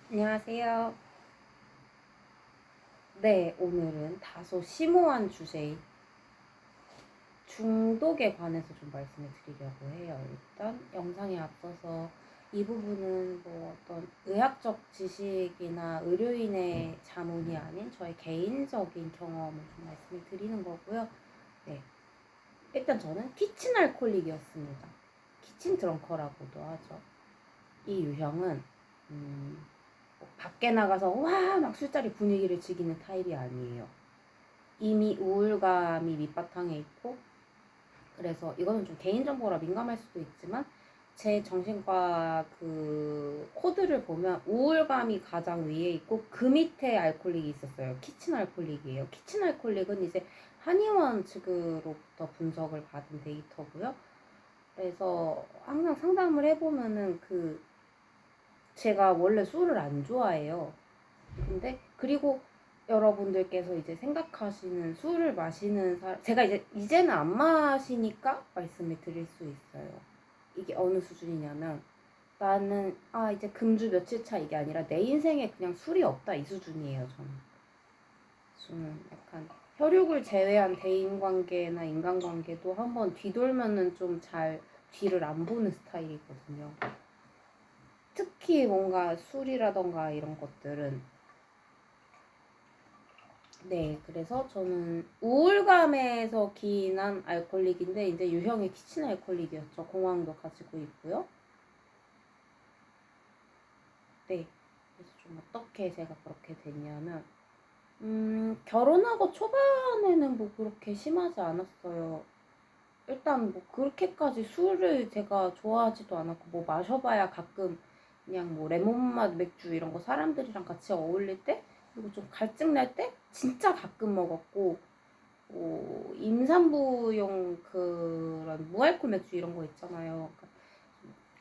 안녕하세요. 네, 오늘은 다소 심오한 주제인 중독에 관해서 좀 말씀을 드리려고 해요. 일단 영상에 앞서서 이 부분은 뭐 어떤 의학적 지식이나 의료인의 자문이 아닌 저의 개인적인 경험을 좀 말씀을 드리는 거고요. 네, 일단 저는 키친 알코올릭이었습니다. 키친 드렁커라고도 하죠. 이 유형은 밖에 나가서 와 막 술자리 분위기를 즐기는 타입이 아니에요. 이미 우울감이 밑바탕에 있고, 그래서 이거는 좀 개인정보라 민감할 수도 있지만 제 정신과 그 코드를 보면 우울감이 가장 위에 있고 그 밑에 알코올릭이 있었어요. 키친 알코올릭이에요. 키친 알코올릭은 이제 한의원 측으로부터 분석을 받은 데이터고요. 그래서 항상 상담을 해보면은 제가 원래 술을 안 좋아해요. 근데 그리고 여러분들께서 이제 생각하시는 술을 마시는 사람, 제가 이제는 안 마시니까 말씀을 드릴 수 있어요. 이게 어느 수준이냐면 나는 이제 금주 며칠 차 이게 아니라 내 인생에 그냥 술이 없다 이 수준이에요. 저는 약간 혈육을 제외한 대인관계나 인간관계도 한번 뒤돌면은 좀 잘 뒤를 안 보는 스타일이거든요. 특히 뭔가 술이라던가 이런 것들은. 네, 그래서 저는 우울감에서 기인한 알코올릭인데 이제 유형이 키친 알코올릭이었죠. 공황도 가지고 있고요. 네, 그래서 좀 어떻게 제가 그렇게 됐냐면 결혼하고 초반에는 뭐 그렇게 심하지 않았어요. 일단 뭐 그렇게까지 술을 제가 좋아하지도 않았고 뭐 마셔봐야 가끔 그냥 뭐 레몬맛 맥주 이런 거 사람들이랑 같이 어울릴 때 그리고 좀 갈증 날 때 진짜 가끔 먹었고 임산부용 그런 무알콜 맥주 이런 거 있잖아요. 그러니까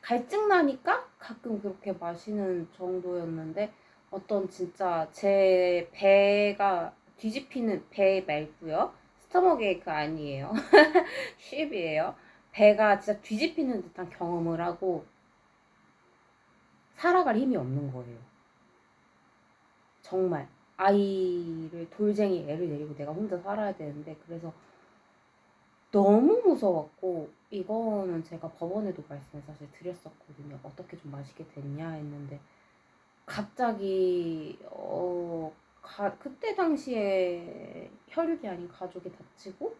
갈증 나니까 가끔 그렇게 마시는 정도였는데 어떤 진짜 제 배가 뒤집히는 배 말고요. 스토머크 에이크 아니에요. 쉽이에요. 배가 진짜 뒤집히는 듯한 경험을 하고 살아갈 힘이 없는 거예요. 정말 아이를 돌쟁이 애를 데리고 내가 혼자 살아야 되는데 그래서 너무 무서웠고 이거는 제가 법원에도 말씀을 사실 드렸었거든요. 어떻게 좀 마시게 됐냐 했는데 갑자기 그때 당시에 혈육이 아닌 가족이 다치고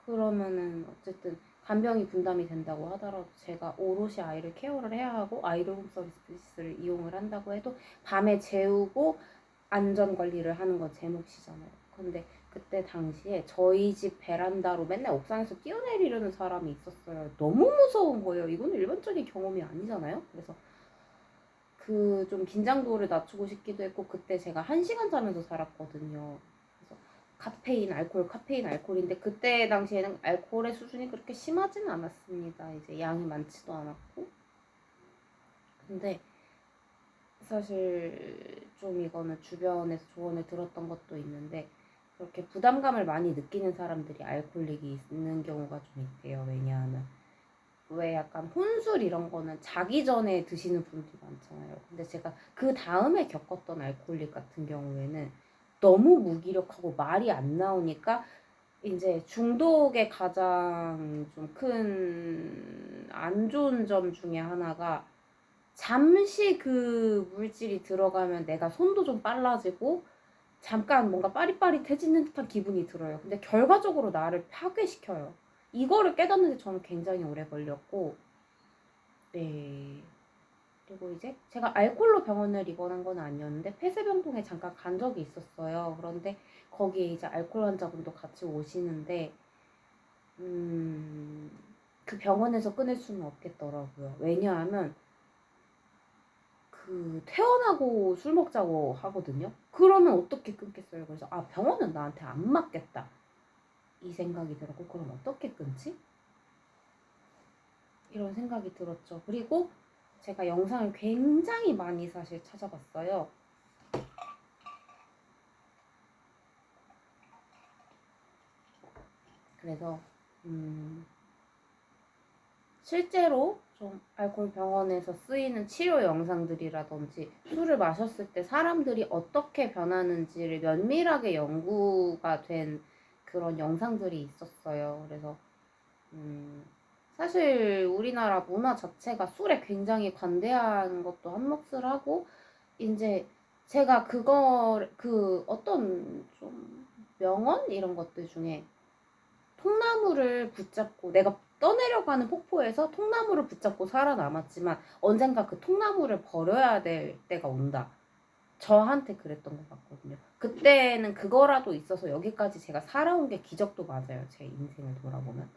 그러면은 어쨌든 간병이 분담이 된다고 하더라도 제가 오롯이 아이를 케어를 해야 하고 아이돌 서비스를 이용을 한다고 해도 밤에 재우고 안전 관리를 하는 건 제 몫이잖아요. 근데 그때 당시에 저희 집 베란다로 맨날 옥상에서 뛰어내리려는 사람이 있었어요. 너무 무서운 거예요. 이거는 일반적인 경험이 아니잖아요. 그래서 그 좀 긴장도를 낮추고 싶기도 했고 그때 제가 1시간 자면서 살았거든요. 그래서 카페인, 알코올인데 그때 당시에는 알코올의 수준이 그렇게 심하지는 않았습니다. 이제 양이 많지도 않았고. 근데 사실 좀 이거는 주변에서 조언을 들었던 것도 있는데 그렇게 부담감을 많이 느끼는 사람들이 알코올릭이 있는 경우가 좀 있대요. 왜냐하면 왜 약간 혼술 이런 거는 자기 전에 드시는 분들이 많잖아요. 근데 제가 그 다음에 겪었던 알코올릭 같은 경우에는 너무 무기력하고 말이 안 나오니까 이제 중독의 가장 좀 큰 안 좋은 점 중에 하나가 잠시 그 물질이 들어가면 내가 손도 좀 빨라지고 잠깐 뭔가 빠릿빠릿해지는 듯한 기분이 들어요. 근데 결과적으로 나를 파괴시켜요. 이거를 깨닫는데 저는 굉장히 오래 걸렸고, 네. 그리고 이제 제가 알코올로 병원을 입원한 건 아니었는데 폐쇄병동에 잠깐 간 적이 있었어요. 그런데 거기에 이제 알코올 환자분도 같이 오시는데, 음, 그 병원에서 끊을 수는 없겠더라고요. 왜냐하면 퇴원하고 술 먹자고 하거든요. 그러면 어떻게 끊겠어요? 그래서 병원은 나한테 안 맞겠다. 이 생각이 들었고 그럼 어떻게 끊지? 이런 생각이 들었죠. 그리고 제가 영상을 굉장히 많이 사실 찾아봤어요. 그래서 실제로 좀 알코올 병원에서 쓰이는 치료 영상들이라든지 술을 마셨을 때 사람들이 어떻게 변하는지를 면밀하게 연구가 된 그런 영상들이 있었어요. 그래서 사실 우리나라 문화 자체가 술에 굉장히 관대한 것도 한몫을 하고 이제 제가 그 어떤 좀 명언 이런 것들 중에 통나무를 붙잡고 내가 떠내려가는 폭포에서 통나무를 붙잡고 살아남았지만 언젠가 그 통나무를 버려야 될 때가 온다. 저한테 그랬던 것 같거든요. 그때는 그거라도 있어서 여기까지 제가 살아온 게 기적도 맞아요. 제 인생을 돌아보면.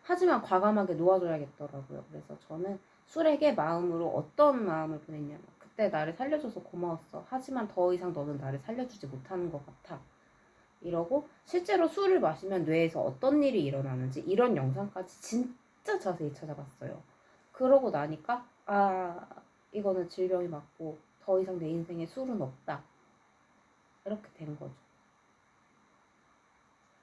하지만 과감하게 놓아줘야겠더라고요. 그래서 저는 술에게 마음으로 어떤 마음을 보냈냐면 그때 나를 살려줘서 고마웠어. 하지만 더 이상 너는 나를 살려주지 못하는 것 같아. 이러고 실제로 술을 마시면 뇌에서 어떤 일이 일어나는지 이런 영상까지 진짜 자세히 찾아봤어요. 그러고 나니까 이거는 질병이 맞고 더 이상 내 인생에 술은 없다. 이렇게 된 거죠.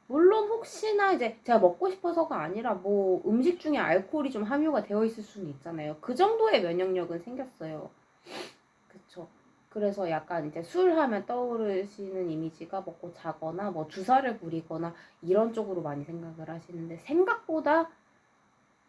물론 혹시나 이제 제가 먹고 싶어서가 아니라 뭐 음식 중에 알코올이 좀 함유가 되어 있을 수는 있잖아요. 그 정도의 면역력은 생겼어요. 그쵸. 그래서 약간 이제 술 하면 떠오르시는 이미지가 먹고 자거나 뭐 주사를 부리거나 이런 쪽으로 많이 생각을 하시는데 생각보다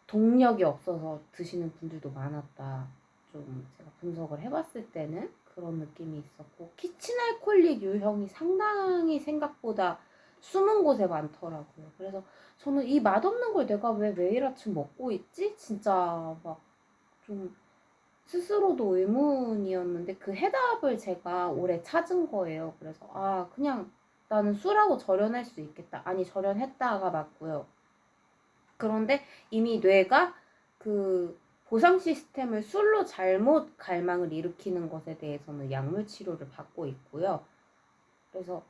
동력이 없어서 드시는 분들도 많았다. 좀 제가 분석을 해봤을 때는 그런 느낌이 있었고 키친알콜릭 유형이 상당히 생각보다 숨은 곳에 많더라고요. 그래서 저는 이 맛없는 걸 내가 왜 매일 아침 먹고 있지? 진짜 막 좀 스스로도 의문이었는데 그 해답을 제가 올해 찾은 거예요. 그래서 그냥 나는 술하고 절연할 수 있겠다. 아니 절연했다가 맞고요. 그런데 이미 뇌가 그 보상 시스템을 술로 잘못 갈망을 일으키는 것에 대해서는 약물 치료를 받고 있고요. 그래서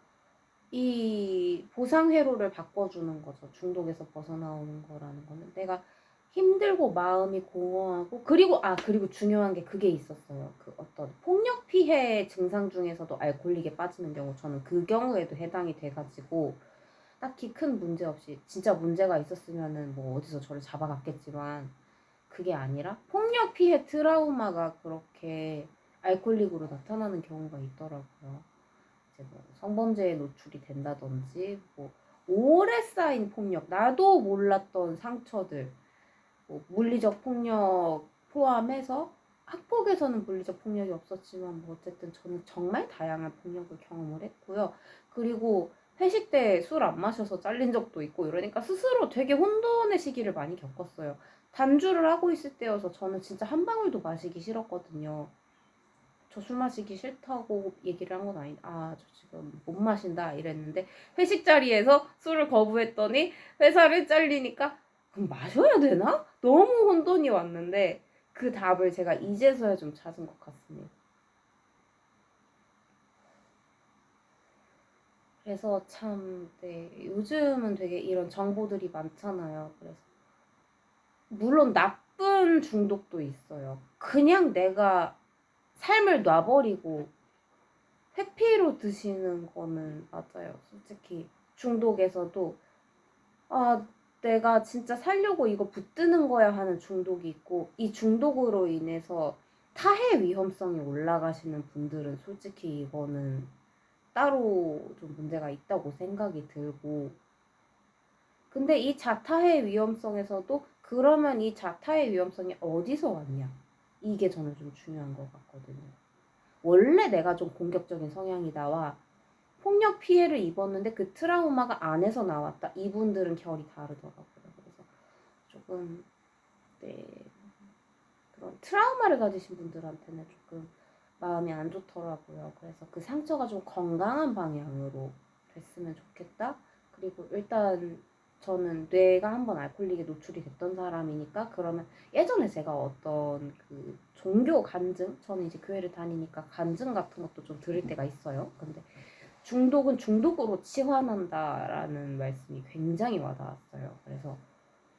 이 보상 회로를 바꿔주는 거죠. 중독에서 벗어나오는 거라는 거는 내가 힘들고 마음이 공허하고 그리고 중요한 게 그게 있었어요. 그 어떤 폭력 피해 증상 중에서도 알코올릭에 빠지는 경우 저는 그 경우에도 해당이 돼가지고 딱히 큰 문제 없이 진짜 문제가 있었으면은 뭐 어디서 저를 잡아갔겠지만 그게 아니라 폭력 피해 트라우마가 그렇게 알코올릭으로 나타나는 경우가 있더라고요. 이제 뭐 성범죄에 노출이 된다든지 뭐 오래 쌓인 폭력, 나도 몰랐던 상처들, 뭐 물리적 폭력 포함해서 학폭에서는 물리적 폭력이 없었지만 뭐 어쨌든 저는 정말 다양한 폭력을 경험을 했고요. 그리고 회식 때 술 안 마셔서 잘린 적도 있고 이러니까 스스로 되게 혼돈의 시기를 많이 겪었어요. 단주를 하고 있을 때여서 저는 진짜 한 방울도 마시기 싫었거든요. 저 술 마시기 싫다고 얘기를 한 건 아닌데 저 지금 못 마신다 이랬는데 회식 자리에서 술을 거부했더니 회사를 잘리니까 그럼 마셔야 되나? 너무 혼돈이 왔는데 그 답을 제가 이제서야 좀 찾은 것 같습니다. 그래서 참, 네, 요즘은 되게 이런 정보들이 많잖아요. 그래서 물론 나쁜 중독도 있어요. 그냥 내가 삶을 놔버리고 회피로 드시는 거는 맞아요. 솔직히 중독에서도 내가 진짜 살려고 이거 붙드는 거야 하는 중독이 있고 이 중독으로 인해서 타해 위험성이 올라가시는 분들은 솔직히 이거는 따로 좀 문제가 있다고 생각이 들고 근데 이 자타해 위험성에서도 그러면 이 자타해 위험성이 어디서 왔냐 이게 저는 좀 중요한 것 같거든요. 원래 내가 좀 공격적인 성향이다와 폭력 피해를 입었는데 그 트라우마가 안에서 나왔다. 이분들은 결이 다르더라고요. 그래서 조금 네, 그런 트라우마를 가지신 분들한테는 조금 마음이 안 좋더라고요. 그래서 그 상처가 좀 건강한 방향으로 됐으면 좋겠다. 그리고 일단 저는 뇌가 한번 알코올릭에 노출이 됐던 사람이니까 그러면 예전에 제가 어떤 그 종교 간증 저는 이제 교회를 다니니까 간증 같은 것도 좀 들을 때가 있어요. 근데 중독은 중독으로 치환한다라는 말씀이 굉장히 와닿았어요. 그래서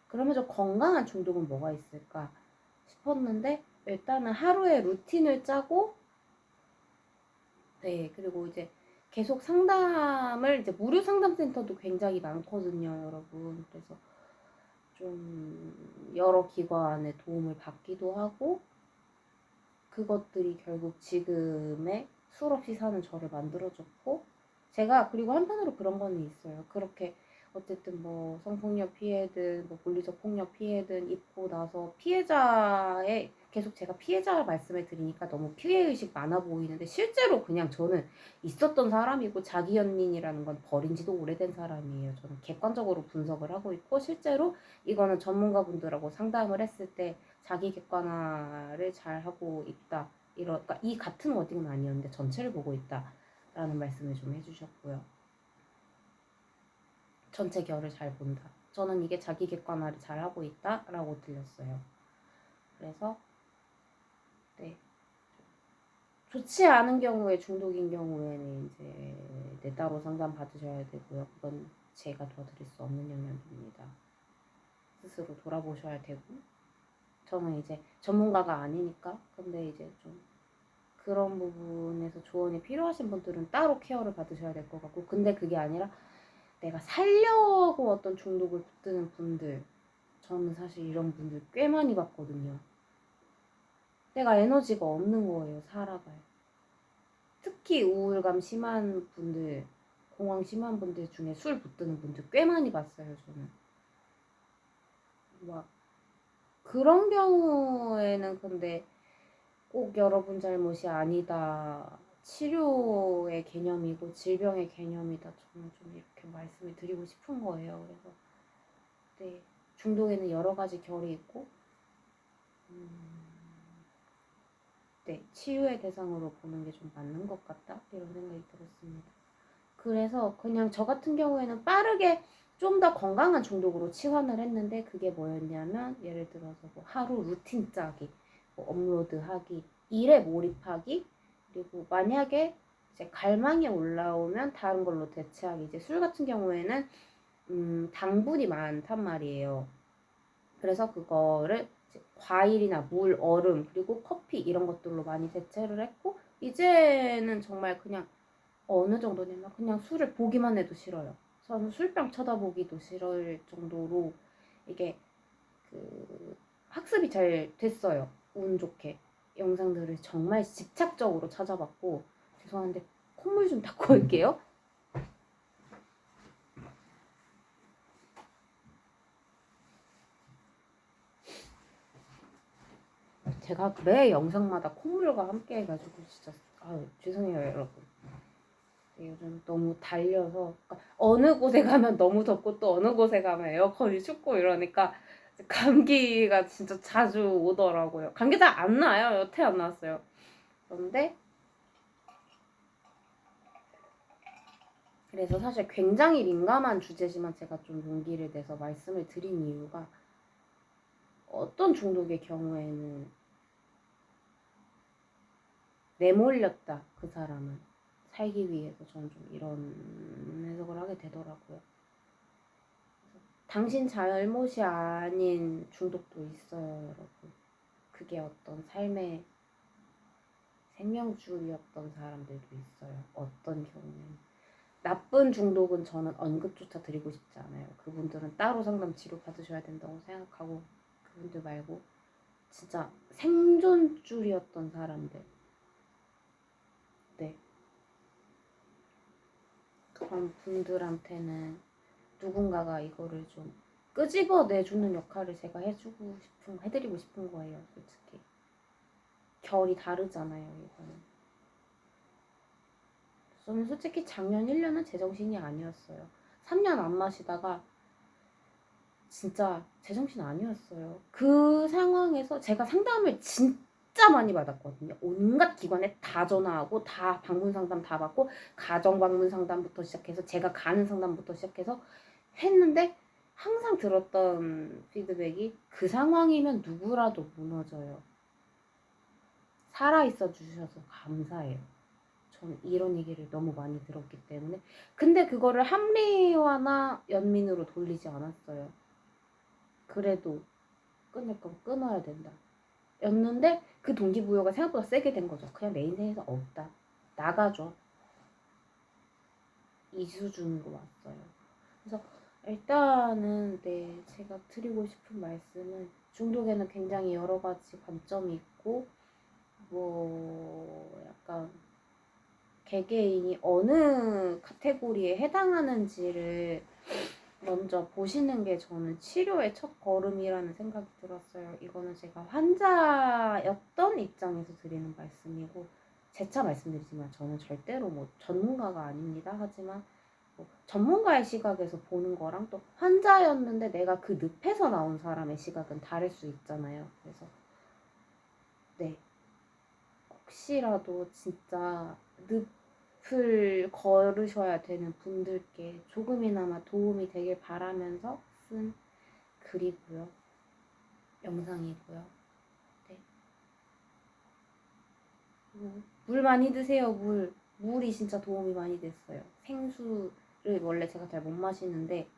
그러면 좀 건강한 중독은 뭐가 있을까 싶었는데 일단은 하루에 루틴을 짜고 네 그리고 이제 계속 상담을 이제 무료 상담센터도 굉장히 많거든요, 여러분. 그래서 좀 여러 기관의 도움을 받기도 하고 그것들이 결국 지금의 술 없이 사는 저를 만들어줬고 제가 그리고 한편으로 그런 거는 있어요. 그렇게 어쨌든 뭐 성폭력 피해든 뭐 물리적 폭력 피해든 입고 나서 피해자의 계속 제가 피해자 말씀을 드리니까 너무 피해의식 많아 보이는데 실제로 그냥 저는 있었던 사람이고 자기 연민이라는 건 버린 지도 오래된 사람이에요. 저는 객관적으로 분석을 하고 있고 실제로 이거는 전문가분들하고 상담을 했을 때 자기 객관화를 잘 하고 있다. 그러니까 이 같은 워딩은 아니었는데 전체를 보고 있다라는 말씀을 좀 해주셨고요. 전체 결을 잘 본다. 저는 이게 자기 객관화를 잘 하고 있다라고 들렸어요. 그래서 네. 좋지 않은 경우에 중독인 경우에는 이제 따로 상담 받으셔야 되고요. 그건 제가 도와드릴 수 없는 영역입니다. 스스로 돌아보셔야 되고 저는 이제 전문가가 아니니까 근데 이제 좀 그런 부분에서 조언이 필요하신 분들은 따로 케어를 받으셔야 될 것 같고 근데 그게 아니라 내가 살려고 어떤 중독을 붙드는 분들 저는 사실 이런 분들 꽤 많이 봤거든요. 내가 에너지가 없는 거예요. 살아가요. 특히 우울감 심한 분들 공황 심한 분들 중에 술 붙드는 분들 꽤 많이 봤어요. 저는 막 그런 경우에는 근데 꼭 여러분 잘못이 아니다. 치료의 개념이고 질병의 개념이다. 저는 좀 이렇게 말씀을 드리고 싶은 거예요. 그래서 네, 중독에는 여러 가지 결이 있고 네, 치유의 대상으로 보는 게 좀 맞는 것 같다. 이런 생각이 들었습니다. 그래서 그냥 저 같은 경우에는 빠르게 좀 더 건강한 중독으로 치환을 했는데 그게 뭐였냐면 예를 들어서 뭐 하루 루틴 짜기, 뭐 업로드하기, 일에 몰입하기 그리고 만약에 이제 갈망이 올라오면 다른 걸로 대체하기. 이제 술 같은 경우에는 당분이 많단 말이에요. 그래서 그거를 이제 과일이나 물, 얼음 그리고 커피 이런 것들로 많이 대체를 했고 이제는 정말 그냥 어느 정도냐면 그냥 술을 보기만 해도 싫어요. 저는 술병 쳐다보기도 싫을 정도로 이게 그 학습이 잘 됐어요. 운 좋게 영상들을 정말 집착적으로 찾아봤고 죄송한데 콧물 좀 닦고 올게요. 제가 매 영상마다 콧물과 함께 해가지고 진짜 아유 죄송해요 여러분. 요즘 너무 달려서 그러니까 어느 곳에 가면 너무 덥고 또 어느 곳에 가면 에어컨이 춥고 이러니까 감기가 진짜 자주 오더라고요. 감기 잘 안 나요. 여태 안 나왔어요. 그런데 그래서 사실 굉장히 민감한 주제지만 제가 좀 용기를 내서 말씀을 드린 이유가 어떤 중독의 경우에는 내몰렸다 그 사람은 살기 위해서 저는 좀 이런 해석을 하게 되더라고요. 당신 잘못이 아닌 중독도 있어요, 여러분. 그게 어떤 삶의 생명줄이었던 사람들도 있어요. 어떤 경우에는. 나쁜 중독은 저는 언급조차 드리고 싶지 않아요. 그분들은 따로 상담 치료 받으셔야 된다고 생각하고 그분들 말고 진짜 생존줄이었던 사람들. 네. 그런 분들한테는 누군가가 이거를 좀 끄집어내주는 역할을 제가 해드리고 싶은 거예요, 솔직히. 결이 다르잖아요, 이거는. 저는 솔직히 작년 1년은 제정신이 아니었어요. 3년 안 마시다가 진짜 제정신 아니었어요. 그 상황에서 제가 상담을 진짜 많이 받았거든요. 온갖 기관에 다 전화하고 다 방문 상담 다 받고 가정 방문 상담부터 시작해서 제가 가는 상담부터 시작해서 했는데 항상 들었던 피드백이 그 상황이면 누구라도 무너져요. 살아있어 주셔서 감사해요. 전 이런 얘기를 너무 많이 들었기 때문에 근데 그거를 합리화나 연민으로 돌리지 않았어요. 그래도 끊을 건 끊어야 된다 였는데 그 동기부여가 생각보다 세게 된 거죠. 그냥 내 인생에서 없다 나가줘 이 수준으로 왔어요. 그래서 일단은 네, 제가 드리고 싶은 말씀은 중독에는 굉장히 여러 가지 관점이 있고 뭐 약간 개개인이 어느 카테고리에 해당하는지를 먼저 보시는 게 저는 치료의 첫 걸음이라는 생각이 들었어요. 이거는 제가 환자였던 입장에서 드리는 말씀이고 재차 말씀드리지만 저는 절대로 뭐 전문가가 아닙니다. 하지만 뭐 전문가의 시각에서 보는 거랑 또 환자였는데 내가 그 늪에서 나온 사람의 시각은 다를 수 있잖아요. 그래서 네, 혹시라도 진짜 늪을 걸으셔야 되는 분들께 조금이나마 도움이 되길 바라면서 쓴 글이고요. 영상이고요. 네. 물 많이 드세요, 물. 물이 진짜 도움이 많이 됐어요. 생수를 원래 제가 잘 못 마시는데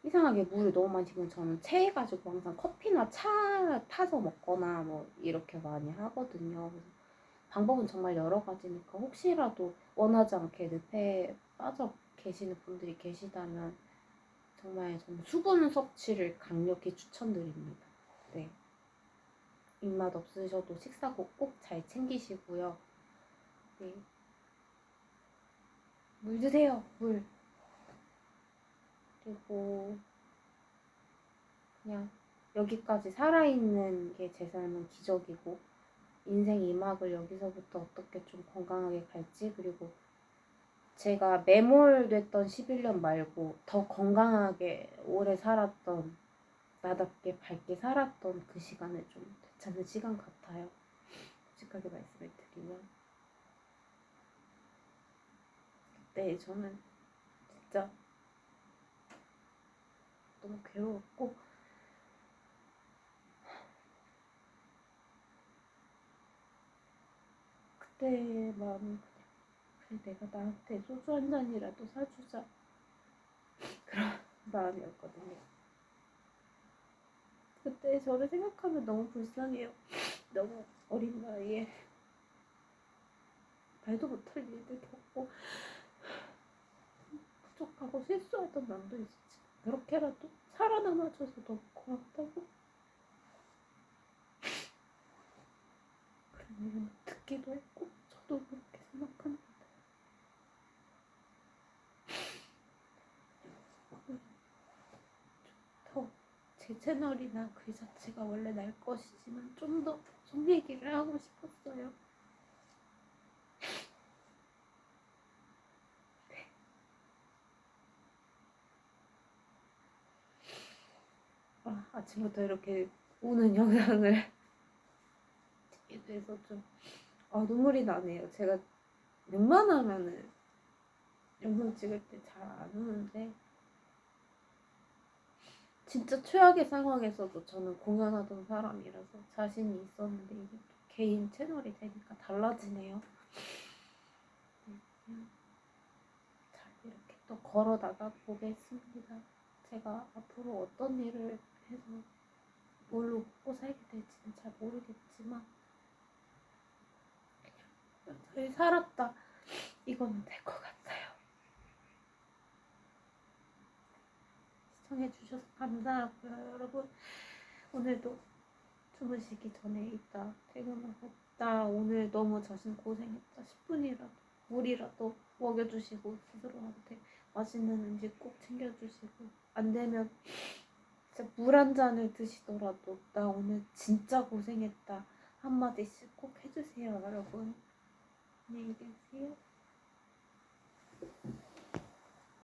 이상하게 물을 너무 많이 지금 저는 체해가지고 항상 커피나 차 타서 먹거나 뭐 이렇게 많이 하거든요. 그래서 방법은 정말 여러 가지니까 혹시라도 원하지 않게 늪에 빠져 계시는 분들이 계시다면 정말 저는 수분 섭취를 강력히 추천드립니다. 네. 입맛 없으셔도 식사 꼭 잘 챙기시고요. 네. 물 드세요, 물. 그리고 그냥 여기까지 살아있는 게 제 삶은 기적이고 인생 이 막을 여기서부터 어떻게 좀 건강하게 갈지 그리고 제가 매몰됐던 11년 말고 더 건강하게 오래 살았던 나답게 밝게 살았던 그 시간을 좀 되찾는 시간 같아요. 솔직하게 말씀을 드리면 그때 저는 진짜 너무 괴로웠고 그때 마음은 그래 내가 나한테 소주 한 잔이라도 사주자 그런 마음이었거든요. 그때 저를 생각하면 너무 불쌍해요. 너무 어린 나이에 말도 못할 일들 겪고 부족하고 실수했던 면도 있었지. 그렇게라도 살아남아줘서 너무 고맙다고 그런 얘기를 듣기도 했고 저도 그렇게 생각합니다. 더 제 채널이나 글 자체가 원래 날 것이지만 좀 더 속 얘기를 하고 싶었어요. 아침부터 이렇게 우는 영상을 찍게 돼서 좀 눈물이 나네요. 제가 웬만하면은 영상 찍을 때 잘 안 우는데 진짜 최악의 상황에서도 저는 공연하던 사람이라서 자신이 있었는데 이게 또 개인 채널이 되니까 달라지네요. 잘 이렇게 또 걸어 나가 보겠습니다. 제가 앞으로 어떤 일을 해서 뭘로 먹고 살게 될지는 잘 모르겠지만 그냥 잘 살았다 이거는 될 것 같아요. 시청해주셔서 감사하고요. 여러분 오늘도 주무시기 전에 이따 퇴근하고 나 오늘 너무 자신 고생했다 10분이라도 물이라도 먹여주시고 스스로한테 맛있는 음식 꼭 챙겨주시고 안 되면 진짜 물 한 잔을 드시더라도 나 오늘 진짜 고생했다 한마디씩 꼭 해주세요 여러분. 안녕히 계세요.